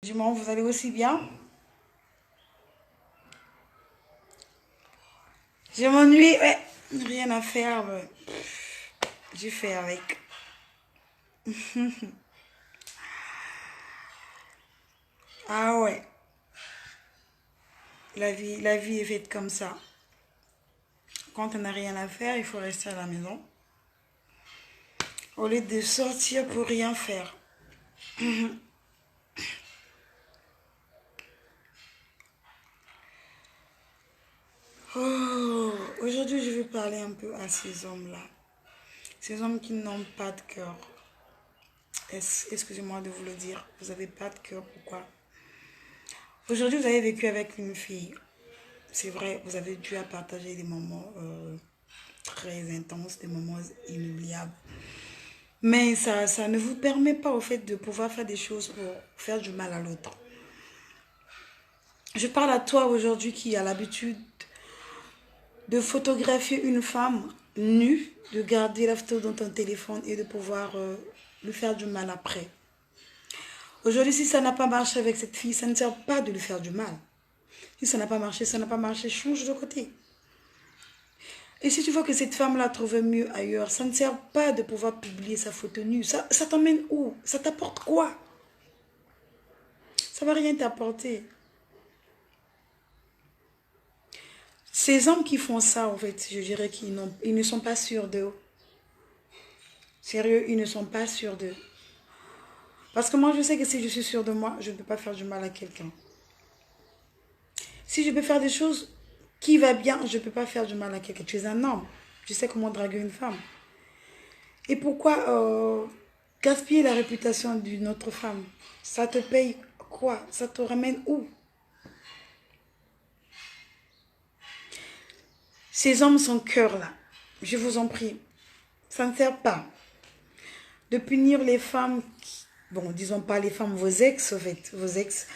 Dumont, vous allez aussi bien? Je m'ennuie, ouais. Rien à faire, ouais. J'ai fait avec. Ah ouais, la vie est faite comme ça. Quand on n'a rien à faire, il faut rester à la maison. Au lieu de sortir pour rien faire. Oh, aujourd'hui, je vais parler un peu à ces hommes-là. Ces hommes qui n'ont pas de cœur. Excusez-moi de vous le dire. Vous n'avez pas de cœur, pourquoi? Aujourd'hui, vous avez vécu avec une fille. C'est vrai, vous avez dû à partager des moments très intenses, des moments inoubliables. Mais ça ne vous permet pas au fait de pouvoir faire des choses pour faire du mal à l'autre. Je parle à toi aujourd'hui qui a l'habitude de photographier une femme nue, de garder la photo dans ton téléphone et de pouvoir lui faire du mal après. Aujourd'hui, si ça n'a pas marché avec cette fille, ça ne sert pas de lui faire du mal. Si ça n'a pas marché, ça n'a pas marché, change de côté. Et si tu vois que cette femme-là trouve mieux ailleurs, ça ne sert pas de pouvoir publier sa photo nue. Ça t'emmène où? Ça t'apporte quoi? Ça ne va rien t'apporter. Ces hommes qui font ça, en fait, je dirais ils ne sont pas sûrs d'eux. Sérieux, ils ne sont pas sûrs d'eux. Parce que moi, je sais que si je suis sûre de moi, je ne peux pas faire du mal à quelqu'un. Si je peux faire des choses qui va bien, je ne peux pas faire du mal à quelqu'un. Tu es un homme. Tu sais comment draguer une femme. Et pourquoi gaspiller la réputation d'une autre femme? Ça te paye quoi? Ça te ramène où? Ces hommes sans cœur là, je vous en prie, ça ne sert pas de punir les femmes, bon, disons pas les femmes, vos ex, en fait, vos ex,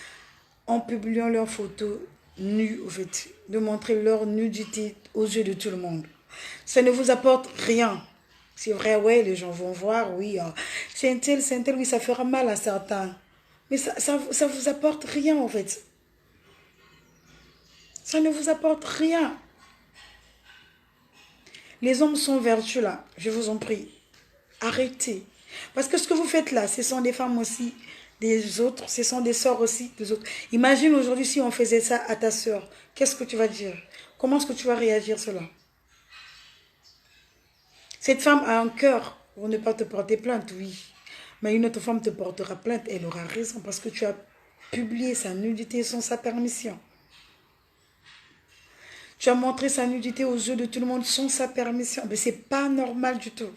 en publiant leurs photos nues, en fait, de montrer leur nudité aux yeux de tout le monde. Ça ne vous apporte rien. C'est vrai, ouais, les gens vont voir, oui, c'est un tel, oui, ça fera mal à certains. Mais ça vous apporte rien, en fait. Ça ne vous apporte rien. Les hommes sont vertueux, là, je vous en prie. Arrêtez. Parce que ce que vous faites là, ce sont des femmes aussi des autres, ce sont des sœurs aussi des autres. Imagine aujourd'hui si on faisait ça à ta sœur. Qu'est-ce que tu vas dire? Comment est-ce que tu vas réagir cela? Cette femme a un cœur pour ne pas te porter plainte, oui. Mais une autre femme te portera plainte, elle aura raison parce que tu as publié sa nudité sans sa permission. Tu as montré sa nudité aux yeux de tout le monde sans sa permission. Mais c'est pas normal du tout.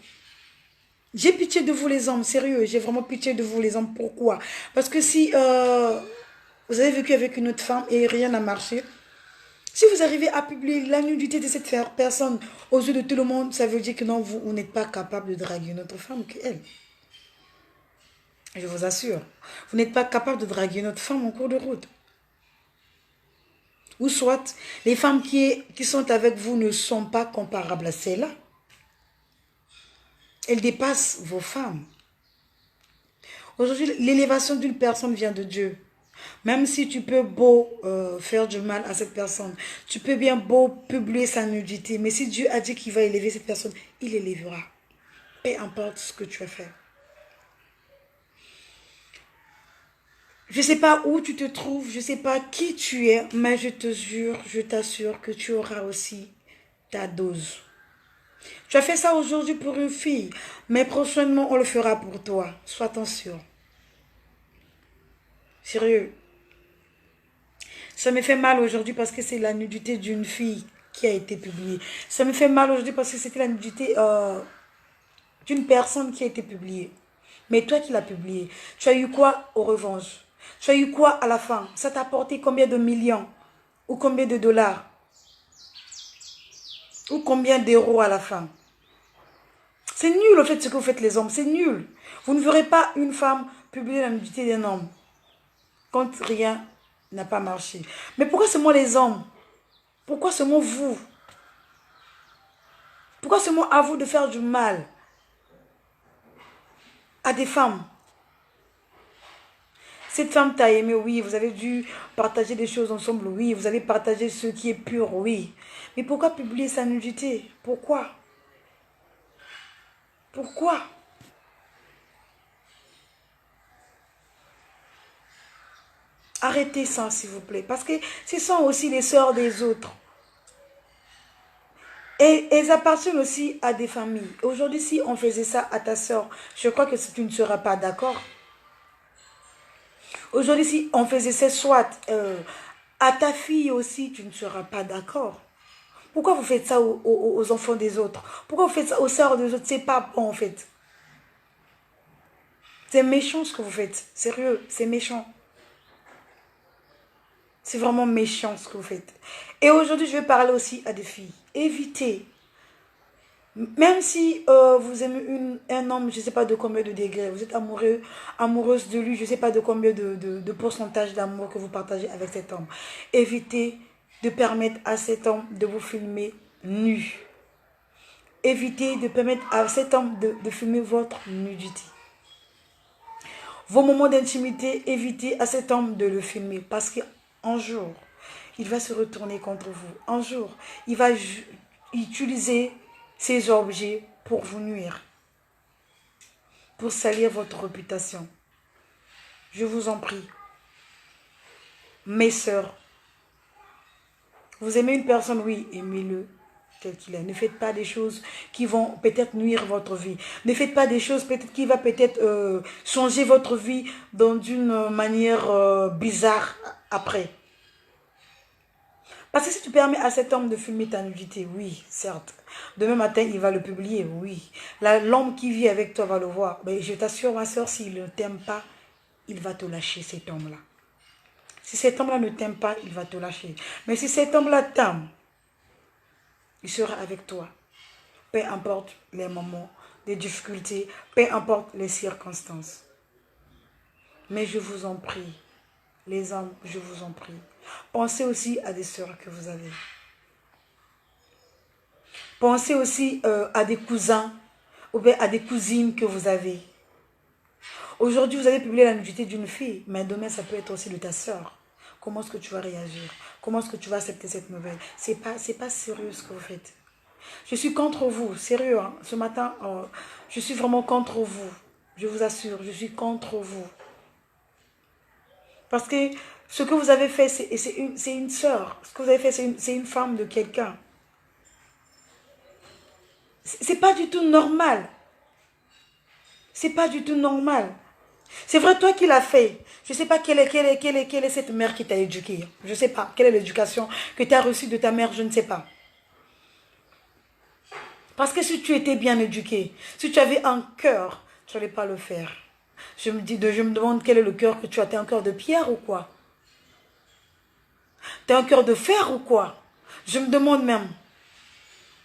J'ai pitié de vous les hommes, sérieux, j'ai vraiment pitié de vous les hommes. Pourquoi? Parce que si vous avez vécu avec une autre femme et rien n'a marché, si vous arrivez à publier la nudité de cette personne aux yeux de tout le monde, ça veut dire que non, vous n'êtes pas capable de draguer une autre femme qu'elle. Je vous assure. Vous n'êtes pas capable de draguer une autre femme en cours de route. Ou soit, les femmes qui sont avec vous ne sont pas comparables à celles-là. Elles dépassent vos femmes. Aujourd'hui, l'élévation d'une personne vient de Dieu. Même si tu peux beau faire du mal à cette personne, tu peux bien beau publier sa nudité, mais si Dieu a dit qu'il va élever cette personne, il élèvera. Peu importe ce que tu as fait. Je ne sais pas où tu te trouves, je ne sais pas qui tu es, mais je te jure, je t'assure que tu auras aussi ta dose. Tu as fait ça aujourd'hui pour une fille, mais prochainement on le fera pour toi. Sois-en sûr. Sérieux. Ça me fait mal aujourd'hui parce que c'est la nudité d'une fille qui a été publiée. Ça me fait mal aujourd'hui parce que c'était la nudité d'une personne qui a été publiée. Mais toi qui l'as publiée, tu as eu quoi au revanche? Tu as eu quoi à la fin? Ça t'a apporté combien de millions? Ou combien de dollars? Ou combien d'euros à la fin? C'est nul en fait ce que vous faites les hommes, c'est nul. Vous ne verrez pas une femme publier la nudité d'un homme quand rien n'a pas marché. Mais pourquoi seulement les hommes? Pourquoi seulement vous? Pourquoi seulement à vous de faire du mal à des femmes? Cette femme t'a aimé, oui. Vous avez dû partager des choses ensemble, oui. Vous avez partagé ce qui est pur, oui. Mais pourquoi publier sa nudité? Pourquoi? Pourquoi? Arrêtez ça, s'il vous plaît. Parce que ce sont aussi les sœurs des autres. Et elles appartiennent aussi à des familles. Aujourd'hui, si on faisait ça à ta sœur, je crois que tu ne seras pas d'accord. Aujourd'hui, si on faisait ça soit à ta fille aussi, tu ne seras pas d'accord. Pourquoi vous faites ça aux enfants des autres? Pourquoi vous faites ça aux sœurs des autres? C'est pas bon en fait. C'est méchant ce que vous faites. Sérieux, c'est méchant. C'est vraiment méchant ce que vous faites. Et aujourd'hui, je vais parler aussi à des filles. Évitez. Même si vous aimez un homme, je ne sais pas de combien de degrés, vous êtes amoureuse de lui, je ne sais pas de combien de pourcentage d'amour que vous partagez avec cet homme. Évitez de permettre à cet homme de vous filmer nu. Évitez de permettre à cet homme de filmer votre nudité. Vos moments d'intimité, évitez à cet homme de le filmer parce qu'un jour, il va se retourner contre vous. Un jour, il va utiliser ces objets pour vous nuire, pour salir votre réputation. Je vous en prie, mes sœurs, vous aimez une personne, oui, aimez-le tel qu'il est. Ne faites pas des choses qui vont peut-être nuire votre vie. Ne faites pas des choses peut-être qui va peut-être changer votre vie dans une manière bizarre après. Parce que si tu permets à cet homme de filmer ta nudité, oui, certes. Demain matin, il va le publier, oui. L'homme qui vit avec toi va le voir. Mais je t'assure, ma soeur, s'il ne t'aime pas, il va te lâcher, cet homme-là. Si cet homme-là ne t'aime pas, il va te lâcher. Mais si cet homme-là t'aime, il sera avec toi. Peu importe les moments, les difficultés, peu importe les circonstances. Mais je vous en prie, les hommes, je vous en prie. Pensez aussi à des sœurs que vous avez. Pensez aussi à des cousins ou bien à des cousines que vous avez. Aujourd'hui, vous avez publié la nudité d'une fille, mais demain, ça peut être aussi de ta sœur. Comment est-ce que tu vas réagir? Comment est-ce que tu vas accepter cette nouvelle? C'est pas sérieux ce que vous faites. Je suis contre vous, sérieux. Hein? Ce matin, je suis vraiment contre vous. Je vous assure, je suis contre vous. Parce que ce que vous avez fait, c'est une sœur. Ce que vous avez fait, c'est une femme de quelqu'un. C'est pas du tout normal. C'est pas du tout normal. C'est vrai, toi qui l'as fait. Je ne sais pas quelle est cette mère qui t'a éduqué. Je ne sais pas. Quelle est l'éducation que tu as reçue de ta mère, je ne sais pas. Parce que si tu étais bien éduqué, si tu avais un cœur, tu n'allais pas le faire. Je me demande quel est le cœur que tu as. Tu as un cœur de pierre ou quoi? Tu as un cœur de fer ou quoi? Je me demande même.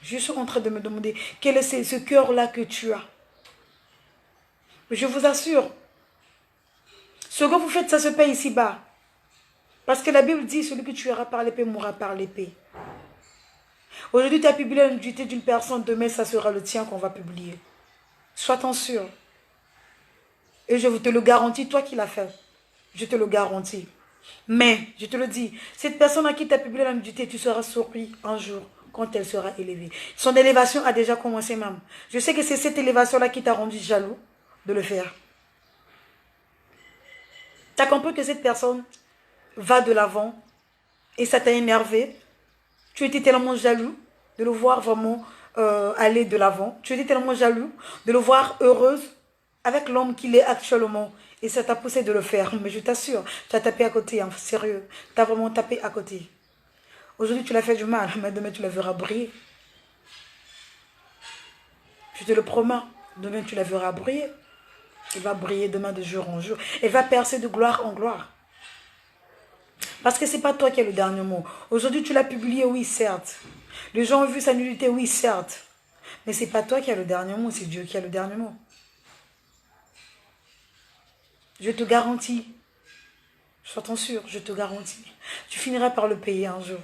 Je suis en train de me demander quel est ce cœur-là que tu as. Je vous assure, ce que vous faites, ça se paye ici-bas. Parce que la Bible dit, celui que tuera par l'épée mourra par l'épée. Aujourd'hui, tu as publié la nudité d'une personne, demain, ça sera le tien qu'on va publier. Sois-en sûr. Et je te le garantis, toi qui l'as fait. Je te le garantis. Mais, je te le dis, cette personne à qui tu as publié la nudité, tu seras surpris un jour quand elle sera élevée. Son élévation a déjà commencé même. Je sais que c'est cette élévation-là qui t'a rendu jaloux de le faire. Tu as compris que cette personne va de l'avant et ça t'a énervé. Tu étais tellement jaloux de le voir vraiment aller de l'avant. Tu étais tellement jaloux de le voir heureuse avec l'homme qu'il est actuellement. Et ça t'a poussé de le faire. Mais je t'assure, tu as tapé à côté, hein, sérieux. Tu as vraiment tapé à côté. Aujourd'hui, tu l'as fait du mal, mais demain, tu la verras briller. Je te le promets, demain, tu la verras briller. Elle va briller demain de jour en jour. Elle va percer de gloire en gloire. Parce que ce n'est pas toi qui as le dernier mot. Aujourd'hui, tu l'as publié, oui, certes. Les gens ont vu sa nudité, oui, certes. Mais ce n'est pas toi qui as le dernier mot, c'est Dieu qui a le dernier mot. Je te garantis. Sois-en sûr, je te garantis. Tu finiras par le payer un jour.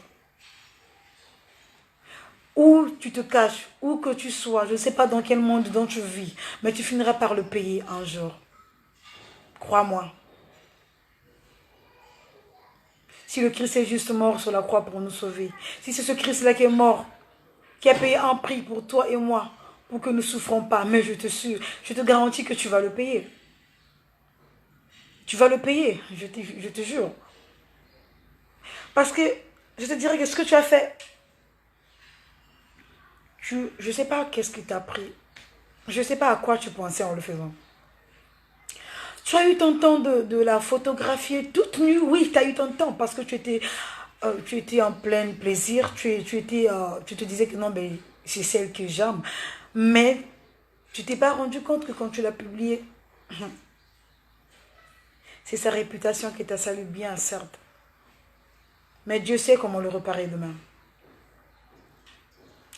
Où tu te caches, où que tu sois, je ne sais pas dans quel monde dont tu vis, mais tu finiras par le payer un jour. Crois-moi. Si le Christ est juste mort sur la croix pour nous sauver, si c'est ce Christ-là qui est mort, qui a payé un prix pour toi et moi, pour que nous ne souffrons pas, mais je te garantis que tu vas le payer. Tu vas le payer, je te jure. Parce que je te dirais que ce que tu as fait, je ne sais pas qu'est-ce qui t'a pris. Je ne sais pas à quoi tu pensais en le faisant. Tu as eu ton temps de la photographier toute nue. Oui, tu as eu ton temps parce que tu étais en plein plaisir. Tu te disais que non, mais c'est celle que j'aime. Mais tu t'es pas rendu compte que quand tu l'as publié, c'est sa réputation qui t'a salué bien, certes. Mais Dieu sait comment le réparer demain.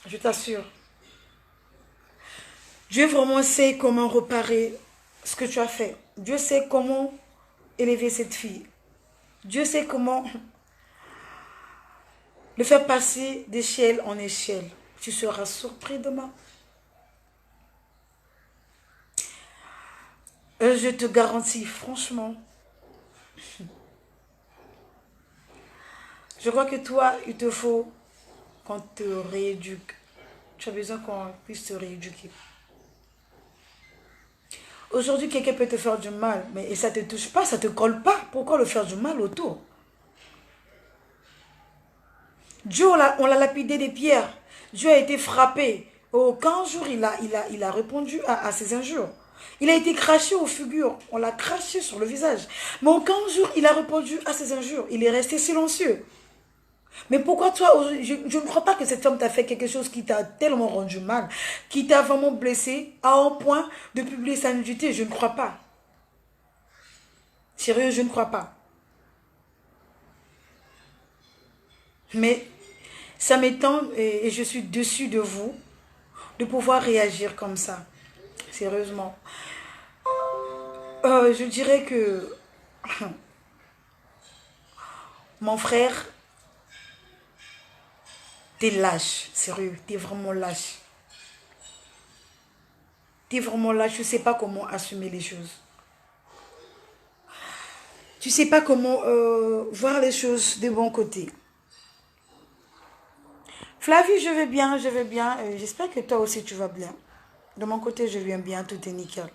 Je t'assure. Dieu vraiment sait comment réparer ce que tu as fait. Dieu sait comment élever cette fille. Dieu sait comment le faire passer d'échelle en échelle. Tu seras surpris demain. Je te garantis, franchement. Je crois que toi, il te faut qu'on te rééduque. Tu as besoin qu'on puisse te rééduquer. Aujourd'hui, quelqu'un peut te faire du mal, mais et ça ne te touche pas, ça ne te colle pas. Pourquoi le faire du mal autour? Dieu, on l'a lapidé des pierres. Dieu a été frappé. Aucun jour, il a répondu à ses injures. Il a été craché aux figures. On l'a craché sur le visage. Mais aucun jour, il a répondu à ses injures. Il est resté silencieux. Mais pourquoi toi, je ne crois pas que cette femme t'a fait quelque chose qui t'a tellement rendu mal, qui t'a vraiment blessé à un point de publier sa nudité. Je ne crois pas. Sérieux, je ne crois pas. Mais ça m'étonne et je suis dessus de vous de pouvoir réagir comme ça. Sérieusement. Je dirais que mon frère, t'es lâche. Sérieux, t'es vraiment lâche. T'es vraiment lâche. Tu ne sais pas comment assumer les choses. Tu ne sais pas comment voir les choses de bon côté. Flavie, je vais bien, je vais bien. J'espère que toi aussi tu vas bien. De mon côté, je viens bien, tout est nickel.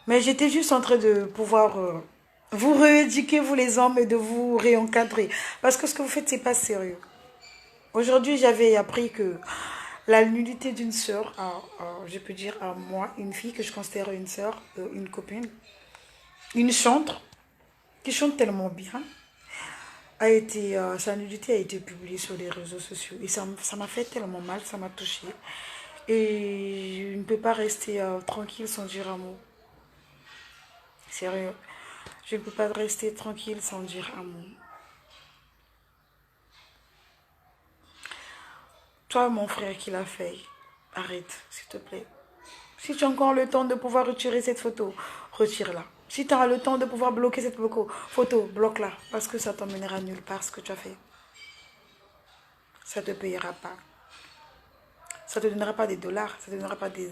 Mais j'étais juste en train de pouvoir vous rééduquer, vous les hommes, et de vous réencadrer. Parce que ce que vous faites, c'est pas sérieux. Aujourd'hui, j'avais appris que la nudité d'une sœur, je peux dire à moi, une fille que je considère une sœur, une copine, une chantre, qui chante tellement bien, sa nudité a été publiée sur les réseaux sociaux. Et ça m'a fait tellement mal, ça m'a touchée. Et je ne peux pas rester tranquille sans dire un mot. Sérieux. Je ne peux pas rester tranquille sans dire un mot. Toi, mon frère qui l'a fait, arrête, s'il te plaît. Si tu as encore le temps de pouvoir retirer cette photo, retire-la. Si tu as le temps de pouvoir bloquer cette photo, bloque-la. Parce que ça t'emmènera nulle part ce que tu as fait. Ça ne te payera pas. Ça ne te donnera pas des dollars, ça ne te donnera pas des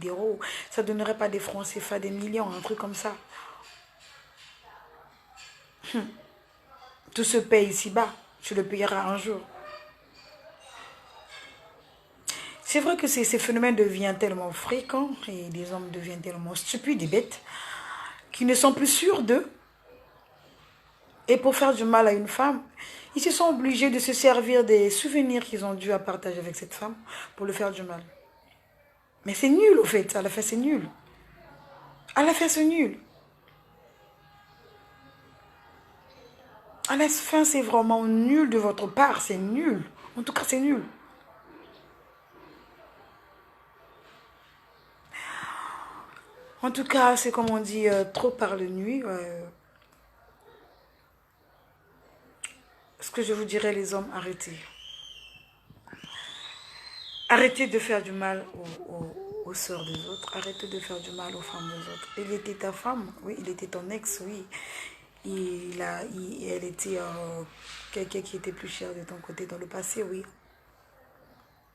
euros, ça ne te donnera pas des francs CFA, des millions, un truc comme ça. Tout se paye ici-bas, tu le payeras un jour. C'est vrai que ces phénomènes deviennent tellement fréquents et les hommes deviennent tellement stupides et bêtes qu'ils ne sont plus sûrs d'eux. Et pour faire du mal à une femme, ils se sont obligés de se servir des souvenirs qu'ils ont dû à partager avec cette femme pour le faire du mal. Mais c'est nul au fait, à la fin c'est nul. À la fin c'est nul. À la fin c'est vraiment nul de votre part, c'est nul. En tout cas c'est nul. En tout cas, c'est comme on dit, trop par la nuit. Ce que je vous dirais, les hommes, arrêtez. Arrêtez de faire du mal aux sœurs des autres. Arrêtez de faire du mal aux femmes des autres. Il était ta femme, oui. Il était ton ex, oui. Elle était quelqu'un qui était plus cher de ton côté dans le passé, oui.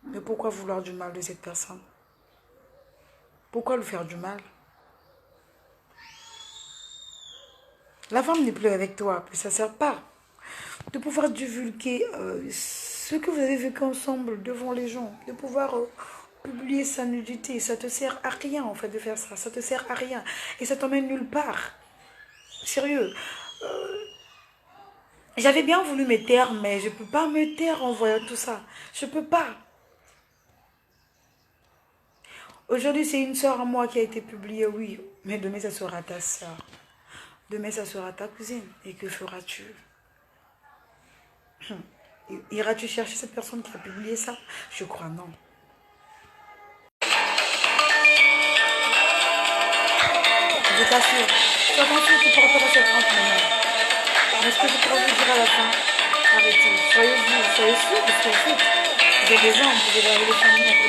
Mais pourquoi vouloir du mal de cette personne? Pourquoi lui faire du mal? La femme n'est plus avec toi, puis ça ne sert pas de pouvoir divulguer ce que vous avez vécu ensemble devant les gens, de pouvoir publier sa nudité. Ça te sert à rien en fait de faire ça, ça te sert à rien et ça t'emmène nulle part. Sérieux. J'avais bien voulu me taire, mais je peux pas me taire en voyant tout ça. Je peux pas. Aujourd'hui, c'est une soeur à moi qui a été publiée, oui, mais demain, ça sera ta soeur. Demain, ça sera ta cousine. Et que feras-tu? Iras-tu chercher cette personne qui a publié ça? Je crois non. Je t'assure. Sois attention, tu porteras cette honte maintenant. Mais ce que je pourrais vous dire à la fin, arrêtez. Soyez sûr, parce que en fait, vous avez des gens, vous avez les familles entre